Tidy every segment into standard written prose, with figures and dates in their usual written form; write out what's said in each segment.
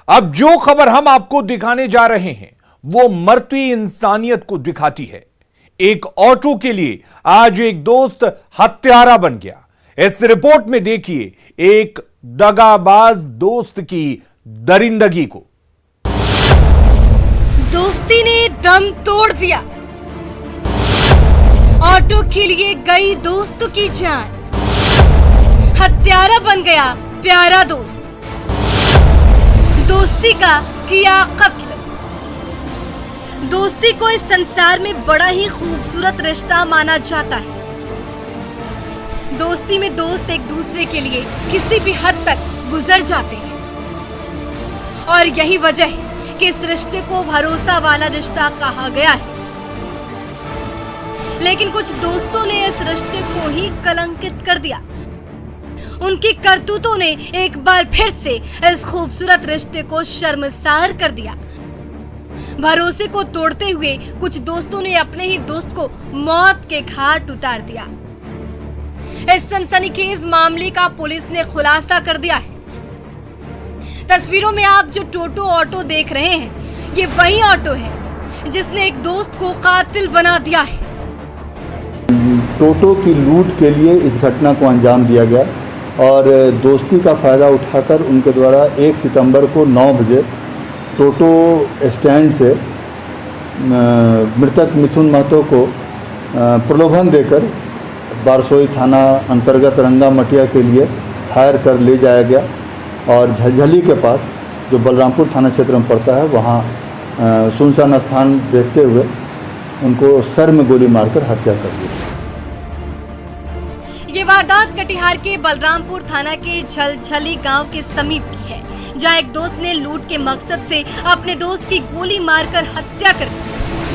अब जो खबर हम आपको दिखाने जा रहे हैं वो मरती इंसानियत को दिखाती है। एक ऑटो के लिए आज एक दोस्त हत्यारा बन गया। इस रिपोर्ट में देखिए एक दगाबाज दोस्त की दरिंदगी को। दोस्ती ने दम तोड़ दिया, ऑटो के लिए गई दोस्त की जान, हत्यारा बन गया प्यारा दोस्त, दोस्ती का किया कत्ल। दोस्ती को इस संसार में बड़ा ही खूबसूरत रिश्ता माना जाता है। दोस्ती में दोस्त एक दूसरे के लिए किसी भी हद तक गुजर जाते हैं और यही वजह है कि इस रिश्ते को भरोसा वाला रिश्ता कहा गया है। लेकिन कुछ दोस्तों ने इस रिश्ते को ही कलंकित कर दिया। उनकी करतूतों ने एक बार फिर से इस खूबसूरत रिश्ते को शर्मसार कर दिया। भरोसे को तोड़ते हुए कुछ दोस्तों ने अपने ही दोस्त को मौत के घाट उतार दिया। इस सनसनीखेज मामले का पुलिस ने खुलासा कर दिया है। तस्वीरों में आप जो टोटो ऑटो देख रहे हैं, ये वही ऑटो है जिसने एक दोस्त को कातिल बना दिया है। टोटो की लूट के लिए इस घटना को अंजाम दिया गया और दोस्ती का फ़ायदा उठाकर उनके द्वारा 1 सितंबर को 9 बजे टोटो स्टैंड से मृतक मिथुन महतो को प्रलोभन देकर बारसोई थाना अंतर्गत रंगा मटिया के लिए हायर कर ले जाया गया और झलझली के पास जो बलरामपुर थाना क्षेत्र में पड़ता है वहाँ सुनसान स्थान देखते हुए उनको सर में गोली मारकर हत्या कर दी। ये वारदात कटिहार के बलरामपुर थाना के झलझली गांव के समीप की है, जहां एक दोस्त ने लूट के मकसद से अपने दोस्त की गोली मारकर हत्या कर दी।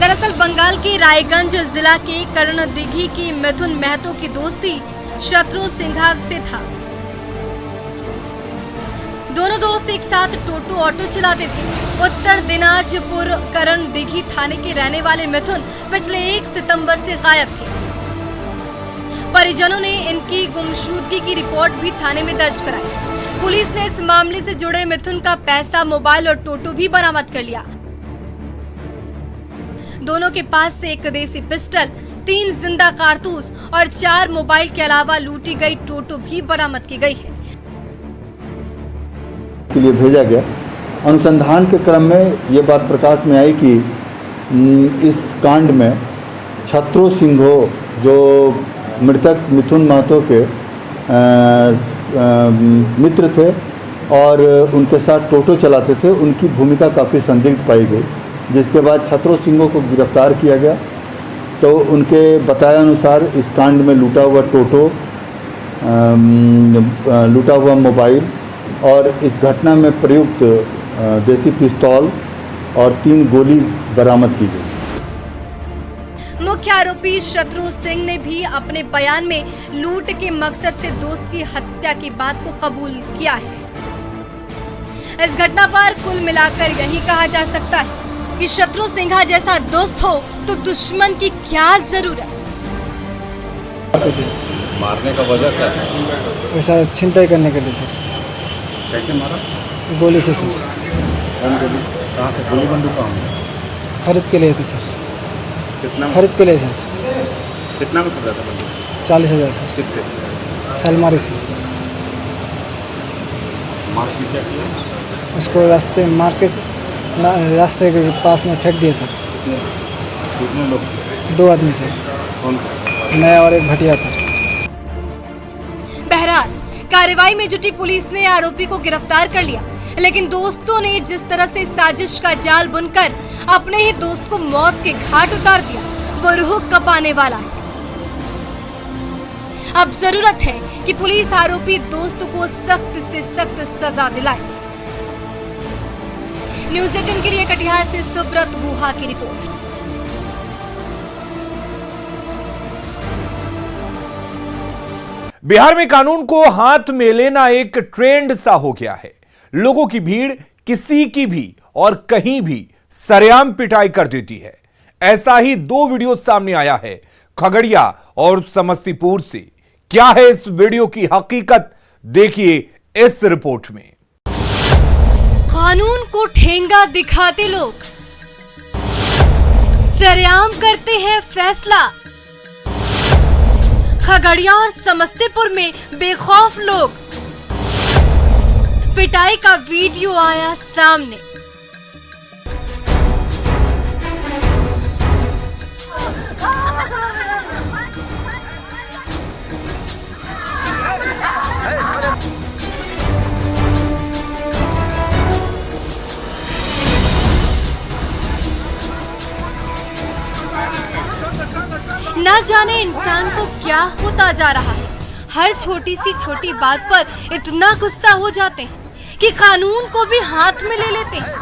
दरअसल बंगाल के रायगंज जिला के कर्णदिघी की मिथुन महतो की दोस्ती शत्रु सिंघा से था। दोनों दोस्त एक साथ टोटो ऑटो चलाते थे। उत्तर दिनाजपुर कर्णदिघी थाने के रहने वाले मिथुन पिछले 1 सितंबर से गायब थे। परिजनों ने इनकी गुमशुदगी की रिपोर्ट भी थाने में दर्ज कराई। पुलिस ने इस मामले से जुड़े मिथुन का पैसा, मोबाइल और टोटो भी बरामद कर लिया। दोनों के पास से एक देसी पिस्टल, 3 जिंदा कारतूस और 4 मोबाइल के अलावा लूटी गई टोटो भी बरामद की गई है। के लिए भेजा गया। अनुसंधान के क्रम में ये बात प्रकाश में आई कि इस कांड में छत्रो सिंघो जो मृतक मिथुन महतो के मित्र थे और उनके साथ टोटो चलाते थे, उनकी भूमिका काफ़ी संदिग्ध पाई गई, जिसके बाद छत्रो सिंघो को गिरफ्तार किया गया। तो उनके बताए अनुसार इस कांड में लूटा हुआ टोटो, लूटा हुआ मोबाइल और इस घटना में प्रयुक्त देसी पिस्तौल और 3 गोली बरामद की गई। मुख्य आरोपी शत्रु सिंह ने भी अपने बयान में लूट के मकसद से दोस्त की हत्या की बात को कबूल किया है। इस घटना पर कुल मिलाकर यही कहा जा सकता है कि शत्रु सिंघा जैसा दोस्त हो तो दुश्मन की क्या जरूरत। मारने का वजह क्या है? वैसा छिनताई करने के लिए सर। कैसे मारा? गोली से सर। कौन गोली? कहाँ से? गोली बंदूक कहाँ? खरीद के लिए थे सर। कितना? खरीद के लिए सर। कितना में खरीदा था बंदूक? 40,000 सर। किससे? सलमारी से। मार के क्या किया? उसको रास्ते मार के रास्ते के पास में फेंक दिए सर। कितने लोग? 2 आदमी सर। कौन? मैं और एक भटिया था। बहरहाल कार्रवाई में जुटी पुलिस ने आरोपी को गिरफ्तार कर लिया, लेकिन दोस्तों ने जिस तरह से साजिश का जाल बुनकर अपने ही दोस्त को मौत के घाट उतार दिया, वो रूह कपाने वाला है। अब जरूरत है कि पुलिस आरोपी दोस्त को सख्त से सख्त सजा दिलाए। न्यूज़ 18 के लिए कटिहार से सुब्रत गुहा की रिपोर्ट। बिहार में कानून को हाथ में लेना एक ट्रेंड सा हो गया है। लोगों की भीड़ किसी की भी और कहीं भी सरेआम पिटाई कर देती है। ऐसा ही 2 वीडियो सामने आया है खगड़िया और समस्तीपुर से। क्या है इस वीडियो की हकीकत, देखिए इस रिपोर्ट में। कानून को ठेंगा दिखाते लोग, सरेआम करते हैं फैसला। खगड़िया और समस्तीपुर में बेखौफ लोग, पिटाई का वीडियो आया सामने। ना जाने इंसान को क्या होता जा रहा है, हर छोटी सी छोटी बात पर इतना गुस्सा हो जाते हैं कि कानून को भी हाथ में ले लेते हैं।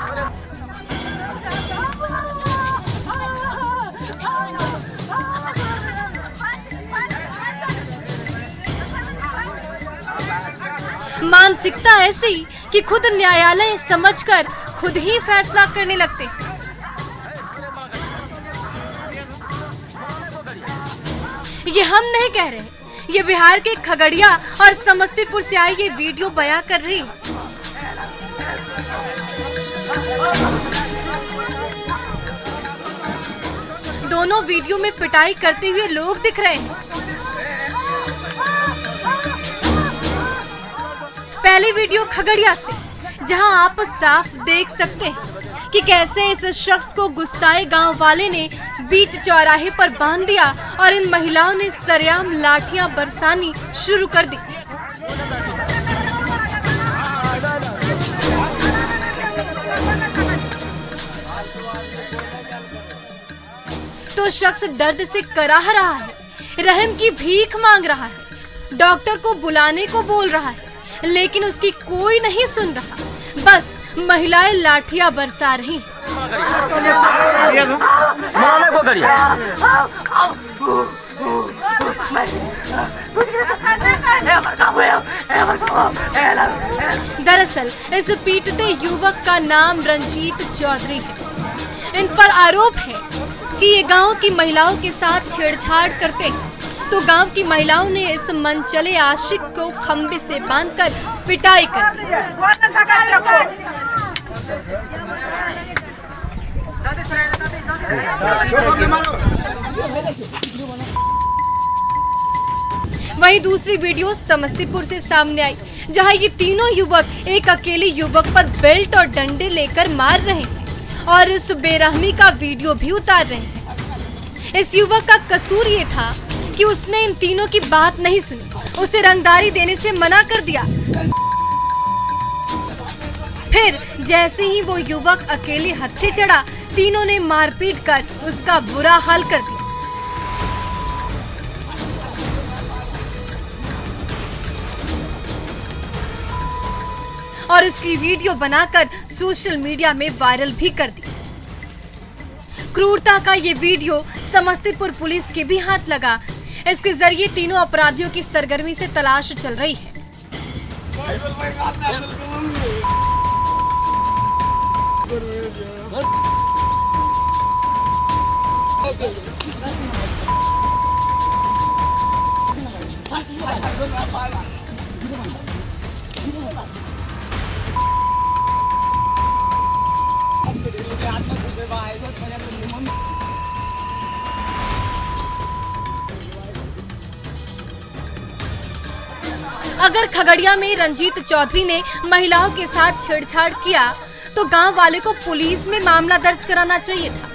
मानसिकता ऐसी कि खुद न्यायालय समझकर खुद ही फैसला करने लगते हैं। ये हम नहीं कह रहे, ये बिहार के खगड़िया और समस्तीपुर से आई ये वीडियो बयां कर रही है। दोनों वीडियो में पिटाई करते हुए लोग दिख रहे हैं। पहली वीडियो खगड़िया से, जहां आप साफ देख सकते हैं कि कैसे इस शख्स को गुस्साए गांव वाले ने बीच चौराहे पर बांध दिया और इन महिलाओं ने सरेआम लाठियां बरसानी शुरू कर दी। तो शख्स दर्द से कराह रहा है, रहम की भीख मांग रहा है, डॉक्टर को बुलाने को बोल रहा है, लेकिन उसकी कोई नहीं सुन रहा। बस महिलाएं लाठियां बरसा रही हैं। दरअसल इस पीटते युवक का नाम रंजीत चौधरी है। इन पर आरोप है कि ये गांव की महिलाओं के साथ छेड़छाड़ करते हैं। तो गांव की महिलाओं ने इस मनचले आशिक को खंबे से बांधकर पिटाई कर दी। वहीं दूसरी वीडियो समस्तीपुर से सामने आई, जहां ये तीनों युवक एक अकेले युवक पर बेल्ट और डंडे लेकर मार रहे हैं और इस बेरहमी का वीडियो भी उतार रहे हैं। इस युवक का कसूर ये था कि उसने इन तीनों की बात नहीं सुनी, उसे रंगदारी देने से मना कर दिया। फिर जैसे ही वो युवक अकेले हत्थे चढ़ा, तीनों ने मारपीट कर उसका बुरा हाल कर दिया। और उसकी वीडियो बनाकर सोशल मीडिया में वायरल भी कर दी। क्रूरता का ये वीडियो समस्तीपुर पुलिस के भी हाथ लगा। इसके जरिए तीनों अपराधियों की सरगर्मी से तलाश चल रही है। अगर खगड़िया में रंजीत चौधरी ने महिलाओं के साथ छेड़छाड़ किया तो गांव वाले को पुलिस में मामला दर्ज कराना चाहिए था।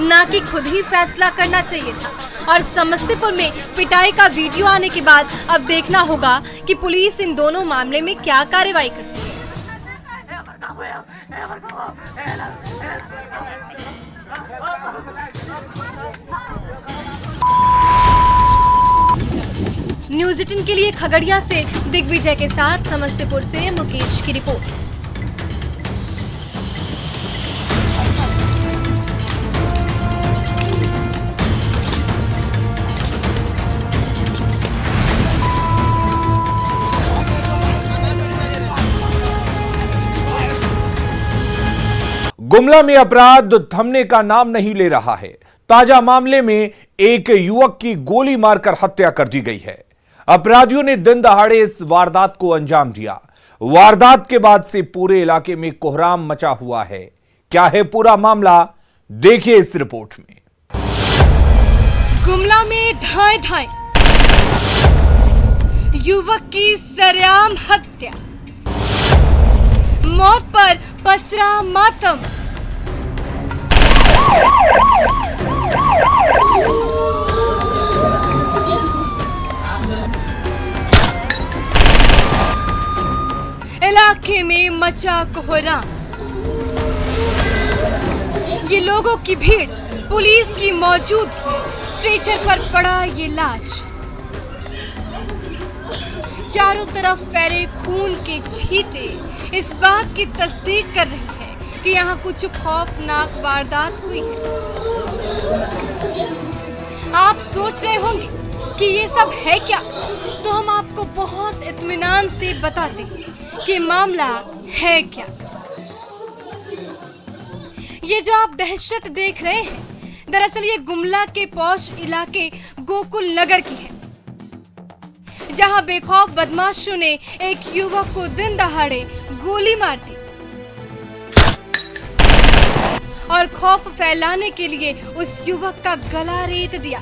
ना कि खुद ही फैसला करना चाहिए था। और समस्तीपुर में पिटाई का वीडियो आने के बाद अब देखना होगा कि पुलिस इन दोनों मामले में क्या कार्रवाई करती है। न्यूज़ 18 के लिए खगड़िया से दिग्विजय के साथ समस्तीपुर से मुकेश की रिपोर्ट। गुमला में अपराध थमने का नाम नहीं ले रहा है। ताजा मामले में एक युवक की गोली मारकर हत्या कर दी गई है। अपराधियों ने दिन दहाड़े इस वारदात को अंजाम दिया। वारदात के बाद से पूरे इलाके में कोहराम मचा हुआ है। क्या है पूरा मामला, देखिए इस रिपोर्ट में। गुमला में धाए धाए युवक की सरेआम हत्या, मौत पर पसरा मातम। इलाके में मचा कोहराम, ये लोगों की भीड़, पुलिस की मौजूदगी, स्ट्रेचर पर पड़ा ये लाश, चारों तरफ फैले खून के छींटे इस बात की तस्दीक कर रहे हैं कि यहाँ कुछ खौफनाक वारदात हुई है। आप सोच रहे होंगे कि ये सब है क्या, तो हम आपको बहुत इत्मीनान से बताते हैं कि मामला है क्या। ये जो आप दहशत देख रहे हैं, दरअसल ये गुमला के पौष इलाके गोकुल नगर की है, जहां बेखौफ बदमाशों ने एक युवक को दिन दहाड़े गोली मार दी और खौफ फैलाने के लिए उस युवक का गला रेत दिया।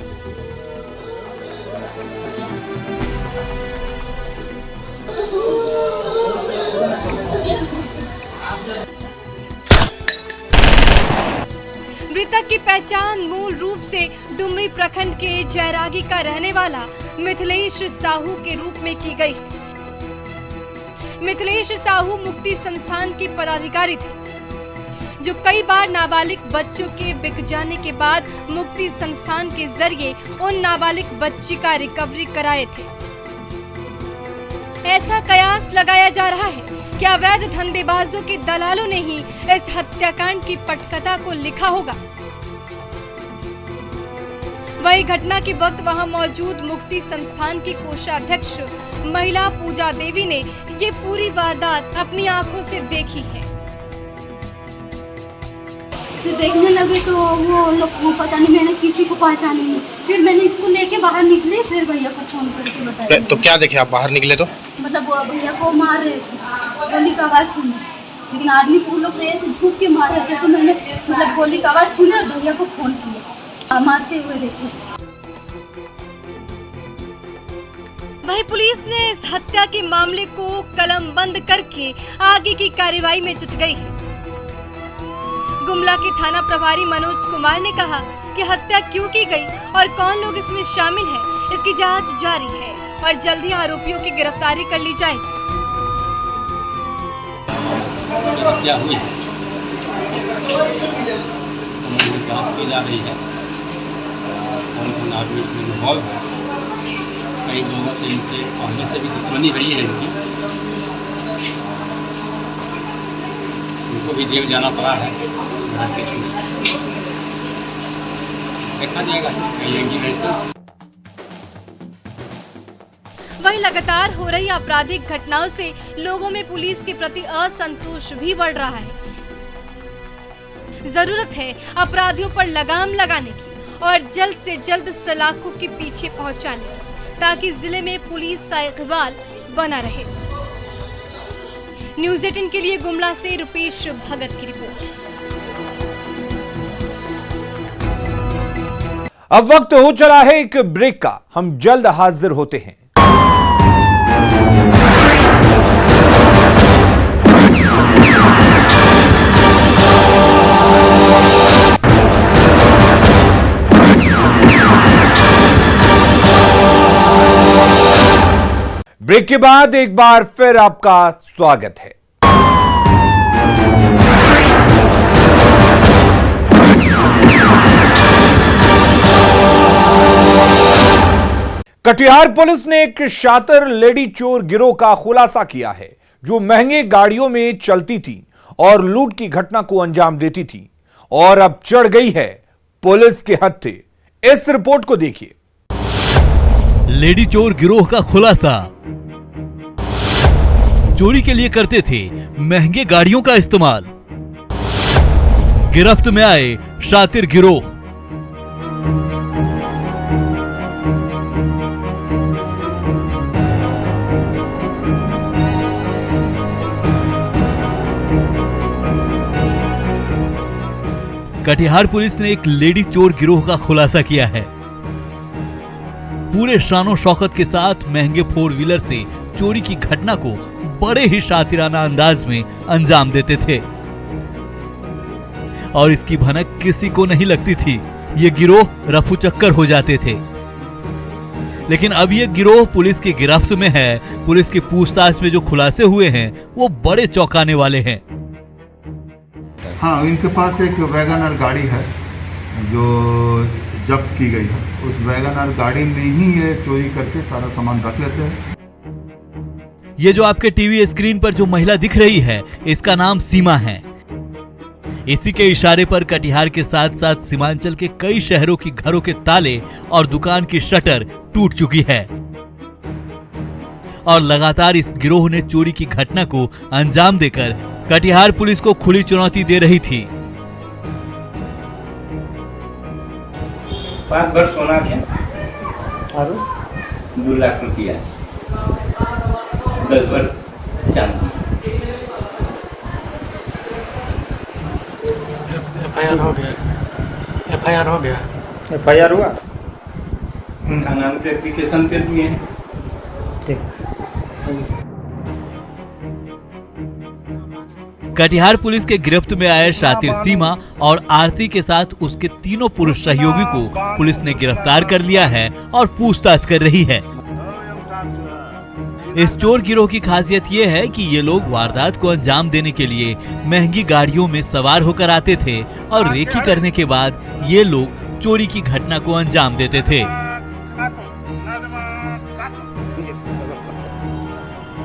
मृतक की पहचान मूल रूप से डुमरी प्रखंड के जयरागी का रहने वाला मिथिलेश साहू के रूप में की गई है। मिथिलेश साहू मुक्ति संस्थान के पदाधिकारी थे, जो कई बार नाबालिग बच्चों के बिक जाने के बाद मुक्ति संस्थान के जरिए उन नाबालिग बच्ची का रिकवरी कराए थे। ऐसा कयास लगाया जा रहा है कि अवैध धंधेबाजों के दलालों ने ही इस हत्याकांड की पटकथा को लिखा होगा। वही घटना के वक्त वहां मौजूद मुक्ति संस्थान की कोषाध्यक्ष महिला पूजा देवी ने ये पूरी वारदात अपनी आंखों से देखी है। फिर देखने लगे तो वो लोग को पता नहीं, मैंने किसी को पहचाने नहीं। फिर मैंने इसको लेके बाहर निकली, फिर भैया को फोन करके बताया। तो क्या देखे आप बाहर निकले तो? मतलब वो भैया को मार रहे थे, गोली का आवाज़ सुनी, लेकिन आदमी को लोग ऐसे झूठ के मार रहे थे, तो मैंने मतलब गोली का आवाज़ सुना, भैया को फोन किया, मारते हुए देखे। वही पुलिस ने इस हत्या के मामले को कलम बंद करके आगे की कार्रवाई में जुट गई है। गुमला के थाना प्रभारी मनोज कुमार ने कहा कि हत्या क्यों की गई और कौन लोग इसमें शामिल हैं, इसकी जांच जारी है और जल्द ही आरोपियों की गिरफ्तारी कर ली जाएगी। हत्या हुई है, जांच की जा रही है, कौन आदमी इसमें इन्वॉल्व है। कई लोगों से इनसे पहले से भी दुश्मनी रही है इनकी, उनको भी जेल जाना पड़ा है। देखा जाएगा वहीं लगातार हो रही आपराधिक घटनाओं से लोगों में पुलिस के प्रति असंतोष भी बढ़ रहा है। जरूरत है अपराधियों पर लगाम लगाने की और जल्द से जल्द सलाखों के पीछे पहुंचाने की, ताकि जिले में पुलिस का इकबाल बना रहे। न्यूज़ 18 के लिए गुमला से रुपेश भगत की रिपोर्ट। अब वक्त हो चला है एक ब्रेक का, हम जल्द हाजिर होते हैं। ब्रेक के बाद एक बार फिर आपका स्वागत है। कटिहार पुलिस ने एक शातिर लेडी चोर गिरोह का खुलासा किया है, जो महंगे गाड़ियों में चलती थी और लूट की घटना को अंजाम देती थी और अब चढ़ गई है पुलिस के हत्थे। इस रिपोर्ट को देखिए। लेडी चोर गिरोह का खुलासा। चोरी के लिए करते थे महंगे गाड़ियों का इस्तेमाल। गिरफ्त में आए शातिर गिरोह। कटिहार पुलिस ने एक लेडी चोर गिरोह का खुलासा किया है। पूरे शानो शौकत के साथ महंगे 4 व्हीलर से चोरी की घटना को बड़े ही शातिराना अंदाज में अंजाम देते थे और इसकी भनक किसी को नहीं लगती थी। ये गिरोह रफू चक्कर हो जाते थे, लेकिन अब ये गिरोह पुलिस की गिरफ्त में है। पुलिस की पूछताछ में जो खुलासे हुए हैं वो बड़े चौंकाने वाले हैं। हाँ, इनके पास एक वैगनर गाड़ी है जो जब्त की गई है। उस वैगनर गाड़ी में ही ये चोरी करके सारा सामान रख लेते हैं। ये जो आपके टीवी स्क्रीन पर जो महिला दिख रही है, इसका नाम सीमा है। इसी के इशारे पर कटिहार के साथ साथ सीमांचल के कई शहरों की घरों के ताले और दुकान की शटर टूट चुकी है और लगातार इस गिरोह ने चोरी की घटना को अंजाम देकर कटिहार पुलिस को खुली चुनौती दे रही थी। 5 भर सोना છે और 2 लाख रुपया 10 भर चांदी। एफआईआर हो गया। एफआईआर हुआ, थाना में एप्लीकेशन कर दिए हैं। कटिहार पुलिस के गिरफ्त में आए शातिर सीमा और आरती के साथ उसके तीनों पुरुष सहयोगी को पुलिस ने गिरफ्तार कर लिया है और पूछताछ कर रही है। इस चोर गिरोह की खासियत ये है कि ये लोग वारदात को अंजाम देने के लिए महंगी गाड़ियों में सवार होकर आते थे और रेकी करने के बाद ये लोग चोरी की घटना को अंजाम देते थे।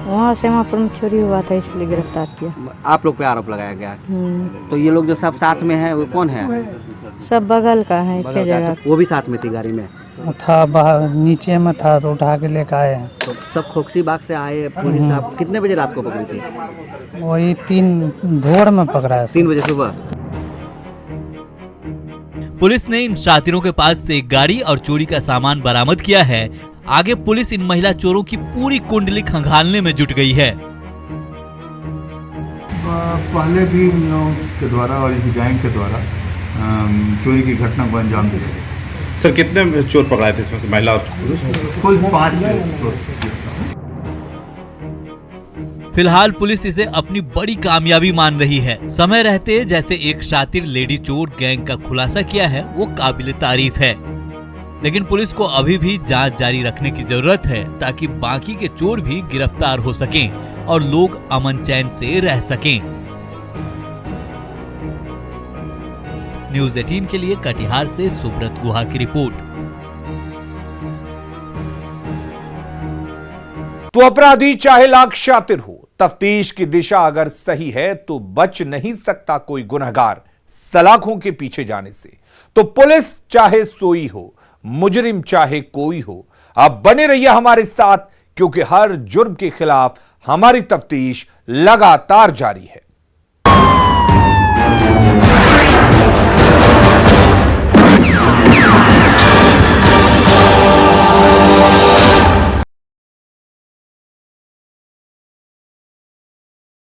वहाँ सेमापुर में चोरी हुआ था, इसलिए गिरफ्तार किया। आप लोग पे आरोप लगाया गया। तो ये लोग जो सब साथ में है वो कौन है? सब बगल का है, एक जगह। वो भी साथ में थी गाड़ी में? था बाहर नीचे में था तो उठा के लेकर आए हैं। तो सब खोकसी बाग से आए पुलिस साहब कितने बजे रात को पकड़ी थी? वही 3 भोर में पकड़ा है। 3 बजे सुबह। पुलिस ने इन शातिरों के पास से एक गाड़ी और चोरी का सामान बरामद किया है। आगे पुलिस इन महिला चोरों की पूरी कुंडली खंगालने में जुट गई है। पहले भी इन लोगों के द्वारा और इस गैंग के द्वारा चोरी की घटना को अंजाम दिया गया। सर कितने चोर पकड़ाए थे इसमें से, महिला और पुरुष? कुल 5 चोर। फिलहाल पुलिस इसे अपनी बड़ी कामयाबी मान रही है। समय रहते जैसे एक शातिर लेडी चोर गैंग का खुलासा किया है वो काबिल तारीफ है, लेकिन पुलिस को अभी भी जांच जारी रखने की जरूरत है ताकि बाकी के चोर भी गिरफ्तार हो सकें और लोग अमन चैन से रह सकें। न्यूज़ 18 के लिए कटिहार से सुब्रत गुहा की रिपोर्ट। तो अपराधी चाहे लाख शातिर हो, तफ्तीश की दिशा अगर सही है तो बच नहीं सकता कोई गुनहगार सलाखों के पीछे जाने से। तो पुलिस चाहे सोई हो, मुजरिम चाहे कोई हो, आप बने रहिए हमारे साथ, क्योंकि हर जुर्म के खिलाफ हमारी तफ्तीश लगातार जारी है।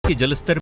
जलस्तर